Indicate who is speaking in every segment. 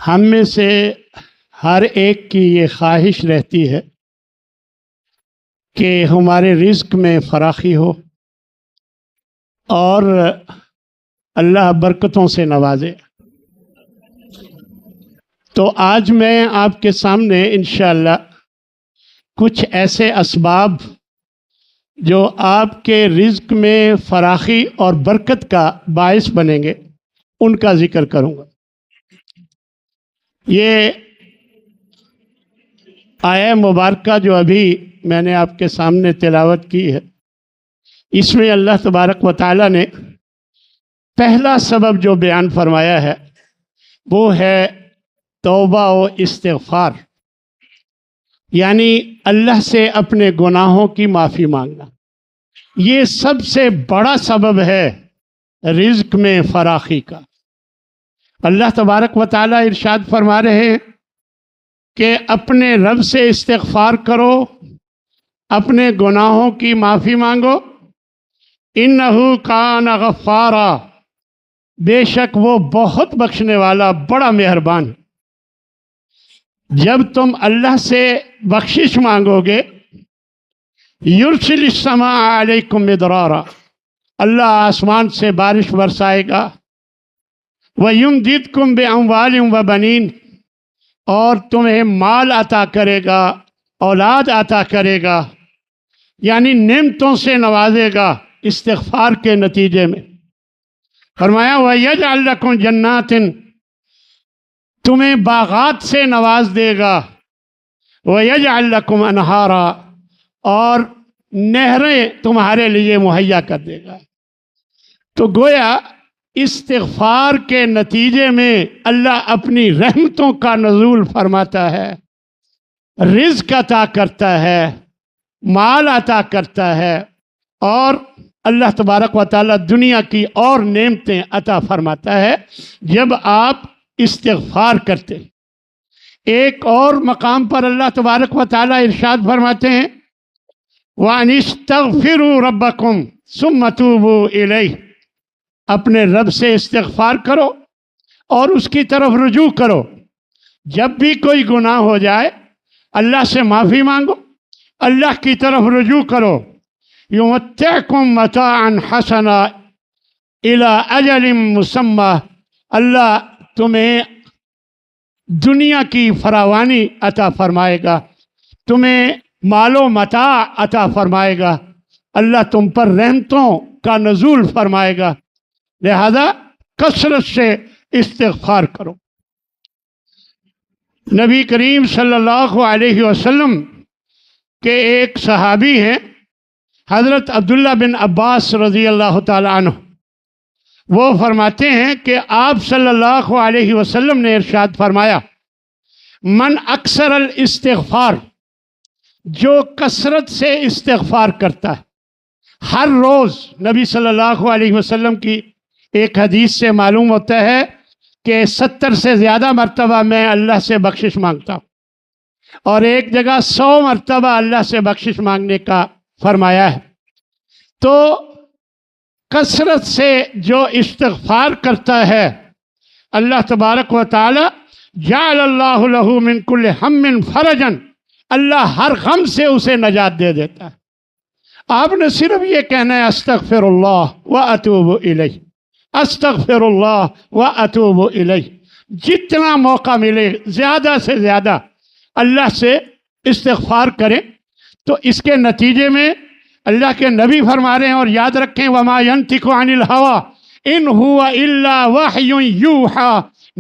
Speaker 1: ہم میں سے ہر ایک کی یہ خواہش رہتی ہے کہ ہمارے رزق میں فراخی ہو اور اللہ برکتوں سے نوازے۔ تو آج میں آپ کے سامنے انشاءاللہ کچھ ایسے اسباب جو آپ کے رزق میں فراخی اور برکت کا باعث بنیں گے ان کا ذکر کروں گا۔ یہ آیہ مبارکہ جو ابھی میں نے آپ کے سامنے تلاوت کی ہے، اس میں اللہ تبارک و تعالیٰ نے پہلا سبب جو بیان فرمایا ہے وہ ہے توبہ و استغفار، یعنی اللہ سے اپنے گناہوں کی معافی مانگنا۔ یہ سب سے بڑا سبب ہے رزق میں فراخی کا۔ اللہ تبارک و تعالیٰ ارشاد فرما رہے ہیں کہ اپنے رب سے استغفار کرو، اپنے گناہوں کی معافی مانگو۔ انہ کان غفارا، بے شک وہ بہت بخشنے والا بڑا مہربان ہے۔ جب تم اللہ سے بخشش مانگو گے، یرسل السماء علیکم مدرارا، اللہ آسمان سے بارش برسائے گا۔ وَيُمْدِدْكُمْ بِأَمْوَالٍ وَبَنِينَ، اور تمہیں مال عطا کرے گا، اولاد عطا کرے گا، یعنی نعمتوں سے نوازے گا استغفار کے نتیجے میں۔ فرمایا وَيَجْعَلْ لَكُمْ جَنَّاتٍ، تمہیں باغات سے نواز دے گا۔ وَيَجْعَلْ لَكُمْ أَنْهَارًا، اور نہریں تمہارے لیے مہیا کر دے گا۔ تو گویا استغفار کے نتیجے میں اللہ اپنی رحمتوں کا نزول فرماتا ہے، رزق عطا کرتا ہے، مال عطا کرتا ہے، اور اللہ تبارک و تعالیٰ دنیا کی اور نعمتیں عطا فرماتا ہے جب آپ استغفار کرتے ہیں۔ ایک اور مقام پر اللہ تبارک و تعالیٰ ارشاد فرماتے ہیں وَأَنِ اسْتَغْفِرُوا رَبَّكُمْ ثُمَّ تُوبُوا إِلَيْهِ، اپنے رب سے استغفار کرو اور اس کی طرف رجوع کرو۔ جب بھی کوئی گناہ ہو جائے اللہ سے معافی مانگو، اللہ کی طرف رجوع کرو۔ یُمَتِّعْکُم مَتَاعًا حَسَنًا إِلَىٰ أَجَلٍ مُّسَمًّى، اللہ تمہیں دنیا کی فراوانی عطا فرمائے گا، تمہیں مال و متاع عطا فرمائے گا، اللہ تم پر رحمتوں کا نزول فرمائے گا، لہذا کثرت سے استغفار کرو۔ نبی کریم صلی اللہ علیہ وسلم کے ایک صحابی ہیں حضرت عبداللہ بن عباس رضی اللہ تعالی عنہ، وہ فرماتے ہیں کہ آپ صلی اللہ علیہ وسلم نے ارشاد فرمایا من اکثر الاستغفار، جو کثرت سے استغفار کرتا ہے ہر روز۔ نبی صلی اللہ علیہ وسلم کی ایک حدیث سے معلوم ہوتا ہے کہ 70 سے زیادہ مرتبہ میں اللہ سے بخشش مانگتا ہوں، اور ایک جگہ 100 مرتبہ اللہ سے بخشش مانگنے کا فرمایا ہے۔ تو کثرت سے جو استغفار کرتا ہے اللہ تبارک و تعالی جعل اللہ لہ من کل ہم فرجا، اللہ ہر غم سے اسے نجات دے دیتا ہے۔ آپ نے صرف یہ کہنا ہے استغفر اللہ واتوب الیہ، استغفر اللہ واتوب الیہ۔ جتنا موقع ملے زیادہ سے زیادہ اللہ سے استغفار کریں، تو اس کے نتیجے میں اللہ کے نبی فرما رہے ہیں، اور یاد رکھیں وما ینطق عن الہوی ان ہوا الا وحی یوحی،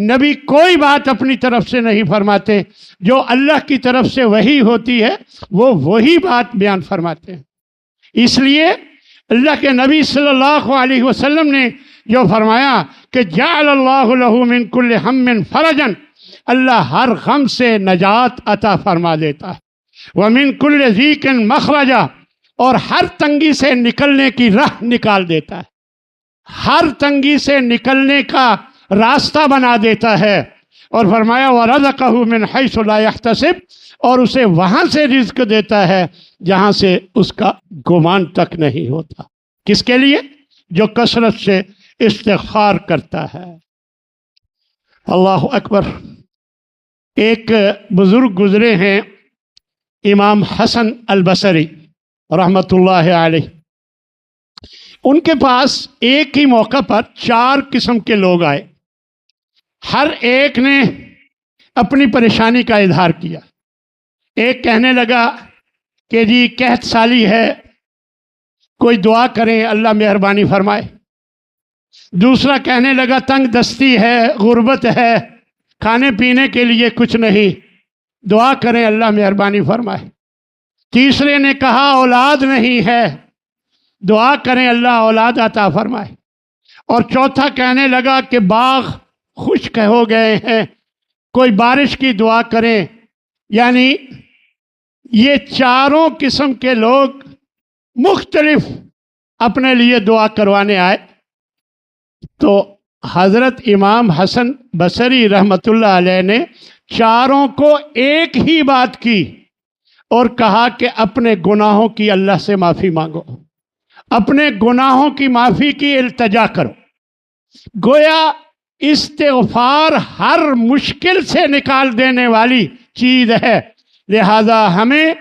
Speaker 1: نبی کوئی بات اپنی طرف سے نہیں فرماتے، جو اللہ کی طرف سے وحی ہوتی ہے وہ وہی بات بیان فرماتے ہیں۔ اس لیے اللہ کے نبی صلی اللہ علیہ وسلم نے جو فرمایا کہ جعل اللہ لہ من کل ہم فرجا، اللہ ہر غم سے نجات عطا فرما دیتا ہے۔ ومن کل ضیق مخرجا، اور ہر تنگی سے نکلنے کی راہ نکال دیتا ہے، ہر تنگی سے نکلنے کا راستہ بنا دیتا ہے۔ اور فرمایا وَرَزَقَهُ مِنْ حَيْثُ لَا يَحْتَسِبُ، اور اسے وہاں سے رزق دیتا ہے جہاں سے اس کا گمان تک نہیں ہوتا۔ کس کے لیے؟ جو کثرت سے استغفار کرتا ہے۔ اللہ اکبر۔ ایک بزرگ گزرے ہیں امام حسن البصری رحمۃ اللہ علیہ. ان کے پاس ایک ہی موقع پر 4 قسم کے لوگ آئے. ہر ایک نے اپنی پریشانی کا اظہار کیا. ایک کہنے لگا کہ جی قحط سالی ہے، کوئی دعا کریں اللہ مہربانی فرمائے. دوسرا کہنے لگا تنگ دستی ہے، غربت ہے، کھانے پینے کے لیے کچھ نہیں، دعا کریں اللہ مہربانی فرمائے. تیسرے نے کہا اولاد نہیں ہے، دعا کریں اللہ اولاد عطا فرمائے. اور چوتھا کہنے لگا کہ باغ خشک ہو گئے ہیں، کوئی بارش کی دعا کریں. یعنی یہ چاروں قسم کے لوگ مختلف اپنے لیے دعا کروانے آئے. تو حضرت امام حسن بصری رحمۃ اللہ علیہ نے چاروں کو ایک ہی بات کی اور کہا کہ اپنے گناہوں کی اللہ سے معافی مانگو، اپنے گناہوں کی معافی کی التجا کرو. گویا استغفار ہر مشکل سے نکال دینے والی چیز ہے، لہذا ہمیں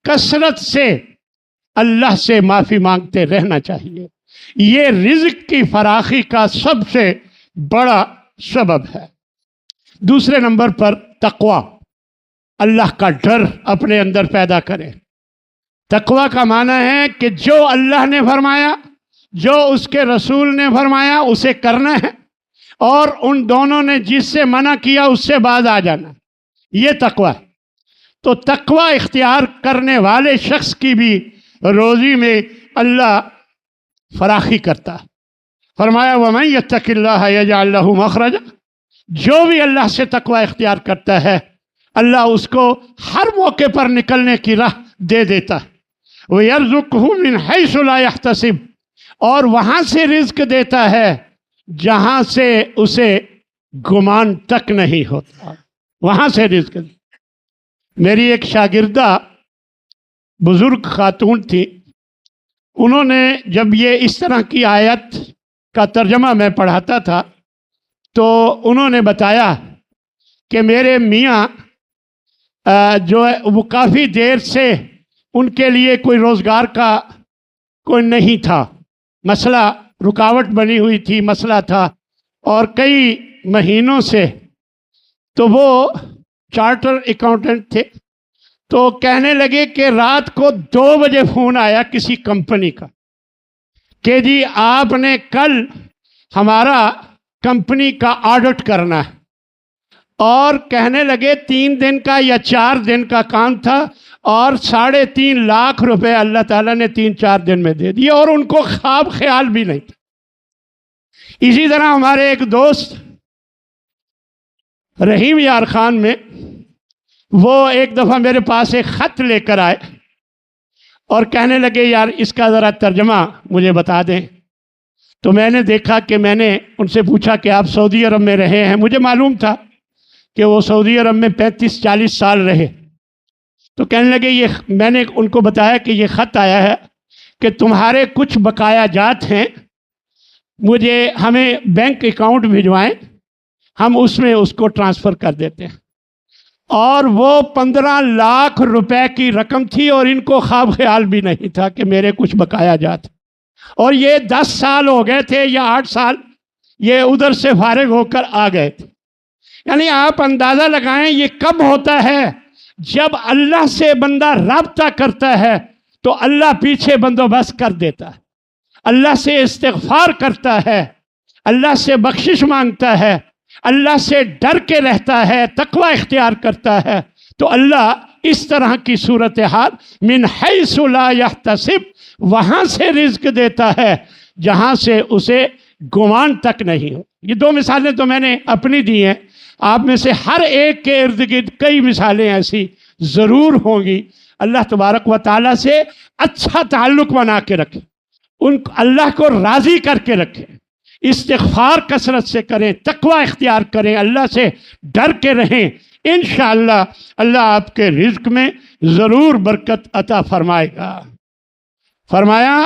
Speaker 1: کثرت سے اللہ سے معافی مانگتے رہنا چاہیے. یہ رزق کی فراخی کا سب سے بڑا سبب ہے. دوسرے نمبر پر تقوی، اللہ کا ڈر اپنے اندر پیدا کریں. تقوی کا معنی ہے کہ جو اللہ نے فرمایا، جو اس کے رسول نے فرمایا اسے کرنا ہے، اور ان دونوں نے جس سے منع کیا اس سے باز آ جانا. یہ تقوی ہے. تو تقوی اختیار کرنے والے شخص کی بھی روزی میں اللہ فراخی کرتا ہے. فرمایا وَمَن يَتَّقِ اللَّهَ يَجْعَل لَّهُ مَخْرَجًا، جو بھی اللہ سے تقوی اختیار کرتا ہے اللہ اس کو ہر موقع پر نکلنے کی راہ دے دیتا ہے. وَيَرْزُقْهُ مِنْ حَيْثُ لَا يَحْتَسِبُ، اور وہاں سے رزق دیتا ہے جہاں سے اسے گمان تک نہیں ہوتا، وہاں سے رزق دیتا. میری ایک شاگردہ بزرگ خاتون تھی، انہوں نے جب یہ اس طرح کی آیت کا ترجمہ میں پڑھاتا تھا تو انہوں نے بتایا کہ میرے میاں جو ہے وہ کافی دیر سے ان کے لیے کوئی روزگار کا کوئی نہیں تھا، مسئلہ رکاوٹ بنی ہوئی تھی، مسئلہ تھا، اور کئی مہینوں سے تو وہ چارٹر اکاؤنٹنٹ تھے. تو کہنے لگے کہ رات کو 2 بجے فون آیا کسی کمپنی کا کہ جی آپ نے کل ہمارا کمپنی کا آڈٹ کرنا ہے، اور کہنے لگے 3 دن کا یا 4 دن کا کام تھا، اور 3.5 لاکھ روپے اللہ تعالیٰ نے 3-4 دن میں دے دیے، اور ان کو خواب خیال بھی نہیں تھا. اسی طرح ہمارے ایک دوست رحیم یار خان میں، وہ ایک دفعہ میرے پاس ایک خط لے کر آئے اور کہنے لگے یار اس کا ذرا ترجمہ مجھے بتا دیں. تو میں نے دیکھا کہ میں نے ان سے پوچھا کہ آپ سعودی عرب میں رہے ہیں، مجھے معلوم تھا کہ وہ سعودی عرب میں 35-40 سال رہے. تو کہنے لگے میں نے ان کو بتایا کہ یہ خط آیا ہے کہ تمہارے کچھ بقایا جات ہیں، ہمیں بینک اکاؤنٹ بھجوائیں، ہم اس میں اس کو ٹرانسفر کر دیتے ہیں. اور وہ 15 لاکھ روپے کی رقم تھی، اور ان کو خواب خیال بھی نہیں تھا کہ میرے کچھ بقایا جات. اور یہ 10 سال ہو گئے تھے یا 8 سال یہ ادھر سے فارغ ہو کر آ گئے تھے. یعنی آپ اندازہ لگائیں یہ کب ہوتا ہے؟ جب اللہ سے بندہ رابطہ کرتا ہے تو اللہ پیچھے بندوبست کر دیتا ہے. اللہ سے استغفار کرتا ہے، اللہ سے بخشش مانگتا ہے، اللہ سے ڈر کے رہتا ہے، تقوی اختیار کرتا ہے، تو اللہ اس طرح کی صورتحال من حیث لا یحتسب، وہاں سے رزق دیتا ہے جہاں سے اسے گمان تک نہیں ہو. یہ 2 مثالیں تو میں نے اپنی دی ہیں، آپ میں سے ہر ایک کے ارد گرد کئی مثالیں ایسی ضرور ہوں گی. اللہ تبارک و تعالیٰ سے اچھا تعلق بنا کے رکھیں، اللہ کو راضی کر کے رکھیں، استغفار کثرت سے کریں، تقوی اختیار کریں، اللہ سے ڈر کے رہیں. انشاءاللہ اللہ آپ کے رزق میں ضرور برکت عطا فرمائے گا. فرمایا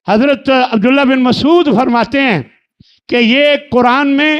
Speaker 1: حضرت عبداللہ بن مسعود فرماتے ہیں کہ یہ قرآن میں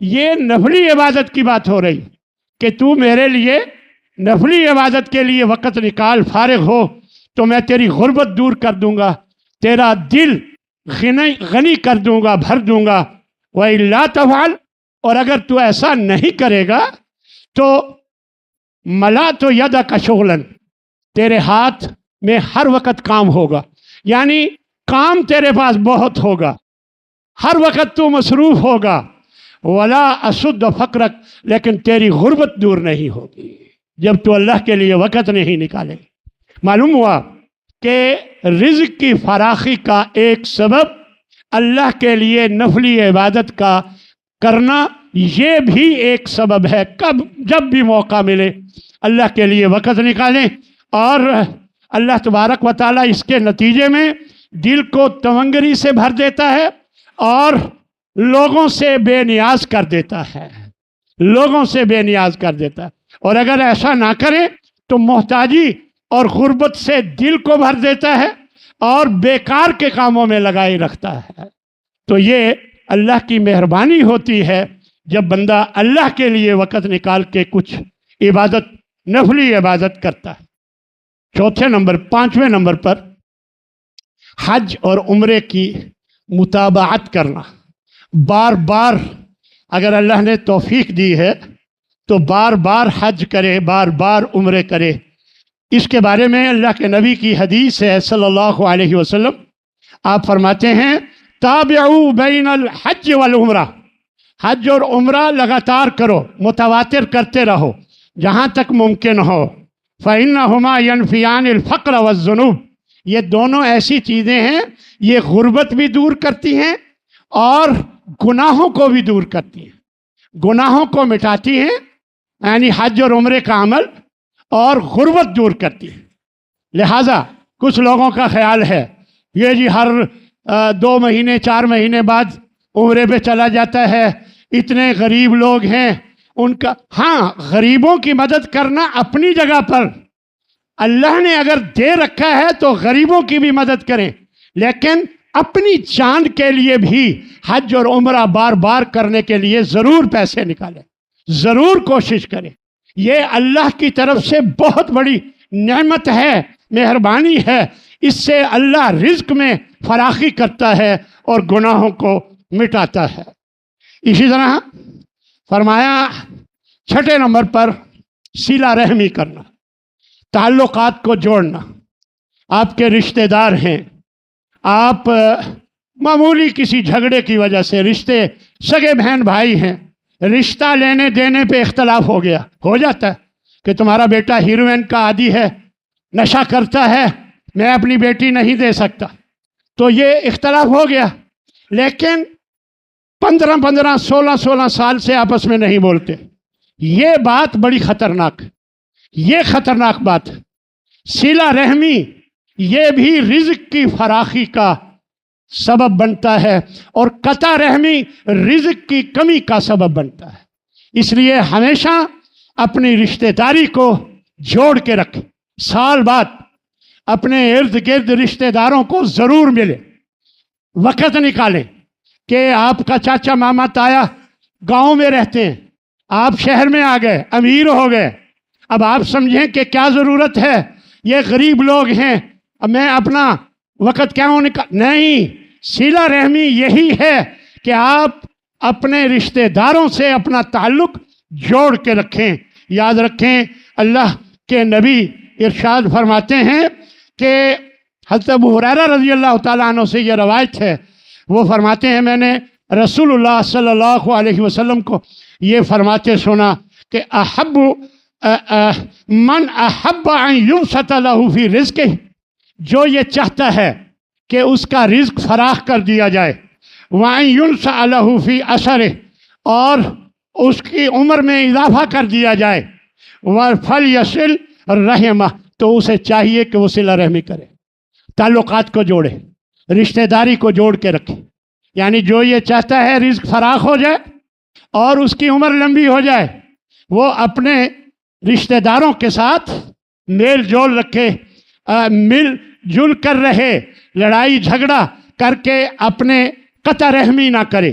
Speaker 1: یہ نفلی عبادت کی بات ہو رہی کہ تو میرے لیے نفلی عبادت کے لیے وقت نکال، فارغ ہو تو میں تیری غربت دور کر دوں گا، تیرا دل غنی کر دوں گا، بھر دوں گا۔ وَإِلَّا تَفْعَلْ، اور اگر تو ایسا نہیں کرے گا تو مَلَأْتُ يَدَكَ شُغْلًا، تیرے ہاتھ میں ہر وقت کام ہوگا، یعنی کام تیرے پاس بہت ہوگا، ہر وقت تو مصروف ہوگا۔ وَلَا أَسُدَّ فَقْرَكَ، لیکن تیری غربت دور نہیں ہوگی جب تو اللہ کے لیے وقت نہیں نکالے۔ معلوم ہوا کہ رزق کی فراخی کا ایک سبب اللہ کے لیے نفلی عبادت کا کرنا، یہ بھی ایک سبب ہے۔ جب بھی موقع ملے اللہ کے لیے وقت نکالیں، اور اللہ تبارک و تعالیٰ اس کے نتیجے میں دل کو تونگری سے بھر دیتا ہے اور لوگوں سے بے نیاز کر دیتا ہے، لوگوں سے بے نیاز کر دیتا ہے۔ اور اگر ایسا نہ کرے تو محتاجی اور غربت سے دل کو بھر دیتا ہے اور بیکار کے کاموں میں لگائے رکھتا ہے۔ تو یہ اللہ کی مہربانی ہوتی ہے جب بندہ اللہ کے لیے وقت نکال کے کچھ عبادت، نفلی عبادت کرتا ہے۔ پانچویں نمبر پر حج اور عمرے کی متابعت کرنا، بار بار اگر اللہ نے توفیق دی ہے تو بار بار حج کرے، بار بار عمرے کرے۔ اس کے بارے میں اللہ کے نبی کی حدیث ہے صلی اللہ علیہ وسلم، آپ فرماتے ہیں تابعوا بین الحج والعمرہ، حج اور عمرہ لگاتار کرو، متواتر کرتے رہو جہاں تک ممکن ہو۔ فإنہما ینفیان الفقر والذنوب، یہ دونوں ایسی چیزیں ہیں، یہ غربت بھی دور کرتی ہیں اور گناہوں کو بھی دور کرتی ہیں، گناہوں کو مٹاتی ہیں، یعنی حج اور عمرے کا عمل، اور غربت دور کرتی ہے۔ لہٰذا کچھ لوگوں کا خیال ہے یہ جی ہر 2 مہینے 4 مہینے بعد عمرے پہ چلا جاتا ہے، اتنے غریب لوگ ہیں ان کا، ہاں غریبوں کی مدد کرنا اپنی جگہ پر، اللہ نے اگر دے رکھا ہے تو غریبوں کی بھی مدد کریں، لیکن اپنی جان کے لیے بھی حج اور عمرہ بار بار کرنے کے لیے ضرور پیسے نکالیں، ضرور کوشش کریں۔ یہ اللہ کی طرف سے بہت بڑی نعمت ہے، مہربانی ہے، اس سے اللہ رزق میں فراخی کرتا ہے اور گناہوں کو مٹاتا ہے۔ اسی طرح فرمایا 6 نمبر پر صلہ رحمی کرنا، تعلقات کو جوڑنا۔ آپ کے رشتہ دار ہیں، آپ معمولی کسی جھگڑے کی وجہ سے، رشتے سگے بہن بھائی ہیں، رشتہ لینے دینے پہ اختلاف ہو گیا، ہو جاتا ہے کہ تمہارا بیٹا ہیروئن کا عادی ہے، نشہ کرتا ہے، میں اپنی بیٹی نہیں دے سکتا، تو یہ اختلاف ہو گیا، لیکن 15 16 سال سے آپس میں نہیں بولتے۔ یہ بات بڑی خطرناک ہے، یہ خطرناک بات ہے۔ صلہ رحمی یہ بھی رزق کی فراخی کا سبب بنتا ہے، اور قطع رحمی رزق کی کمی کا سبب بنتا ہے۔ اس لیے ہمیشہ اپنی رشتہ داری کو جوڑ کے رکھیں، سال بعد اپنے ارد گرد رشتہ داروں کو ضرور ملے، وقت نکالیں کہ آپ کا چاچا ماما تایا گاؤں میں رہتے ہیں، آپ شہر میں آ گئے، امیر ہو گئے، اب آپ سمجھیں کہ کیا ضرورت ہے، یہ غریب لوگ ہیں، اب میں اپنا وقت کیا نہیں۔ صلہ رحمی یہی ہے کہ آپ اپنے رشتہ داروں سے اپنا تعلق جوڑ کے رکھیں۔ یاد رکھیں اللہ کے نبی ارشاد فرماتے ہیں کہ حضرت ابو ہریرہ رضی اللہ تعالیٰ عنہ سے یہ روایت ہے، وہ فرماتے ہیں میں نے رسول اللہ صلی اللہ علیہ وسلم کو یہ فرماتے سنا کہ من احب ان یبسط له فی رزقہ، جو یہ چاہتا ہے کہ اس کا رزق فراخ کر دیا جائے، وَأَن يُنْسَأَ لَهُ فِي أَثَرِهِ، اور اس کی عمر میں اضافہ کر دیا جائے، وَفَلْيَصِلْ رَحِمَهُ، تو اسے چاہیے کہ وہ صلہ رحمی کرے، تعلقات کو جوڑے، رشتہ داری کو جوڑ کے رکھے۔ یعنی جو یہ چاہتا ہے رزق فراخ ہو جائے اور اس کی عمر لمبی ہو جائے، وہ اپنے رشتہ داروں کے ساتھ میل جول رکھے، مل جل کر رہے، لڑائی جھگڑا کر کے اپنے قطع رحمی نہ کرے۔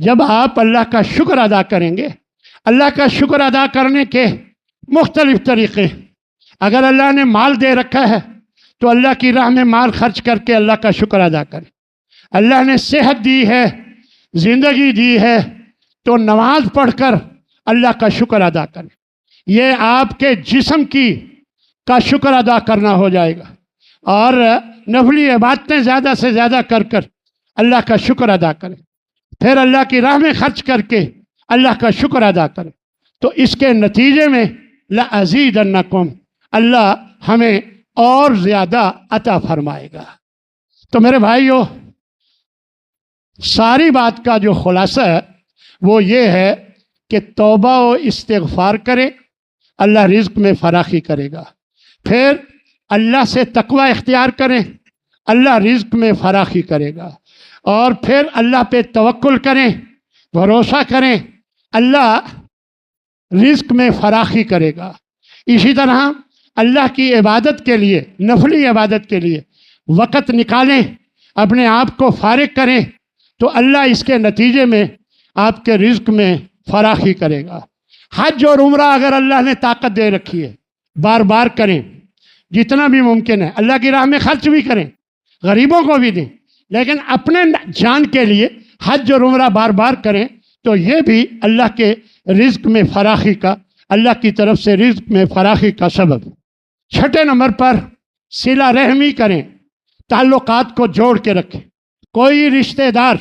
Speaker 1: جب آپ اللہ کا شکر ادا کریں گے، اللہ کا شکر ادا کرنے کے مختلف طریقے، اگر اللہ نے مال دے رکھا ہے تو اللہ کی راہ میں مال خرچ کر کے اللہ کا شکر ادا کریں۔ اللہ نے صحت دی ہے، زندگی دی ہے، تو نماز پڑھ کر اللہ کا شکر ادا کریں۔ یہ آپ کے جسم کا شکر ادا کرنا ہو جائے گا، اور نفلی عبادتیں زیادہ سے زیادہ کر اللہ کا شکر ادا کریں، پھر اللہ کی راہ میں خرچ کر کے اللہ کا شکر ادا کریں، تو اس کے نتیجے میں لَأَزِيدَنَّكُمْ، اللہ ہمیں اور زیادہ عطا فرمائے گا۔ تو میرے بھائیو، ساری بات کا جو خلاصہ ہے وہ یہ ہے کہ توبہ و استغفار کریں، اللہ رزق میں فراخی کرے گا۔ پھر اللہ سے تقوی اختیار کریں، اللہ رزق میں فراخی کرے گا۔ اور پھر اللہ پہ توکل کریں، بھروسہ کریں، اللہ رزق میں فراخی کرے گا۔ اسی طرح اللہ کی عبادت کے لیے، نفلی عبادت کے لیے وقت نکالیں، اپنے آپ کو فارغ کریں، تو اللہ اس کے نتیجے میں آپ کے رزق میں فراخی کرے گا۔ حج اور عمرہ اگر اللہ نے طاقت دے رکھی ہے، بار بار کریں، جتنا بھی ممکن ہے، اللہ کی راہ میں خرچ بھی کریں، غریبوں کو بھی دیں، لیکن اپنے جان کے لیے حج اور عمرہ بار بار کریں، تو یہ بھی اللہ کے رزق میں فراخی کا، اللہ کی طرف سے رزق میں فراخی کا سبب۔ چھٹے نمبر پر صلہ رحمی کریں، تعلقات کو جوڑ کے رکھیں۔ کوئی رشتہ دار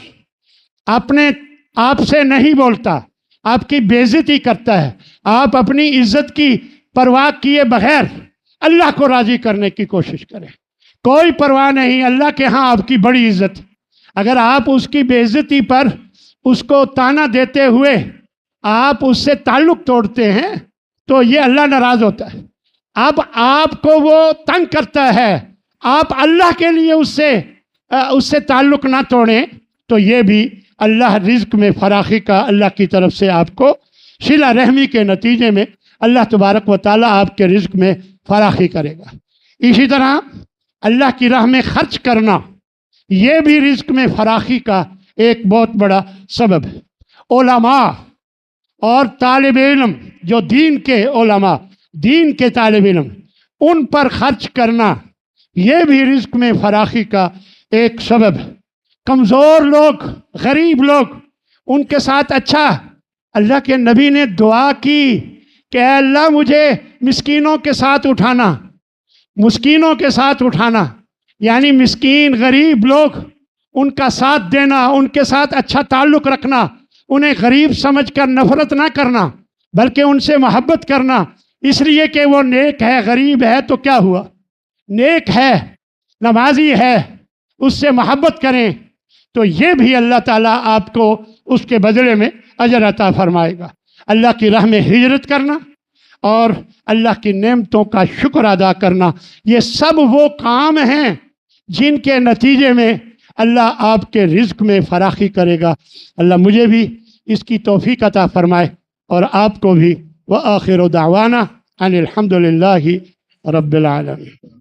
Speaker 1: آپ سے نہیں بولتا، آپ کی بے عزتی کرتا ہے، آپ اپنی عزت کی پرواہ کیے بغیر اللہ کو راضی کرنے کی کوشش کریں۔ کوئی پرواہ نہیں، اللہ کے ہاں آپ کی بڑی عزت۔ اگر آپ اس کی بے عزتی پر اس کو تانا دیتے ہوئے آپ اس سے تعلق توڑتے ہیں تو یہ اللہ ناراض ہوتا ہے۔ اب آپ کو وہ تنگ کرتا ہے، آپ اللہ کے لیے اس سے تعلق نہ توڑیں، تو یہ بھی اللہ رزق میں فراخی کا، اللہ کی طرف سے آپ کو صلہ رحمی کے نتیجے میں اللہ تبارک و تعالیٰ آپ کے رزق میں فراخی کرے گا۔ اسی طرح اللہ کی راہ میں خرچ کرنا، یہ بھی رزق میں فراخی کا ایک بہت بڑا سبب ہے۔ علماء اور طالب علم، جو دین کے علماء، دین کے طالب علم، ان پر خرچ کرنا، یہ بھی رزق میں فراخی کا ایک سبب ہے۔ کمزور لوگ، غریب لوگ، ان کے ساتھ اچھا، اللہ کے نبی نے دعا کی کہ اے اللہ مجھے مسکینوں کے ساتھ اٹھانا، مسکینوں کے ساتھ اٹھانا، یعنی مسکین غریب لوگ، ان کا ساتھ دینا، ان کے ساتھ اچھا تعلق رکھنا، انہیں غریب سمجھ کر نفرت نہ کرنا، بلکہ ان سے محبت کرنا، اس لیے کہ وہ نیک ہے۔ غریب ہے تو کیا ہوا، نیک ہے، نمازی ہے، اس سے محبت کریں، تو یہ بھی اللہ تعالیٰ آپ کو اس کے بدلے میں اجر عطا فرمائے گا۔ اللہ کی راہ میں ہجرت کرنا اور اللہ کی نعمتوں کا شکر ادا کرنا، یہ سب وہ کام ہیں جن کے نتیجے میں اللہ آپ کے رزق میں فراخی کرے گا۔ اللہ مجھے بھی اس کی توفیق عطا فرمائے اور آپ کو بھی۔ وآخر دعوانا ان الحمد للہ رب العالمین۔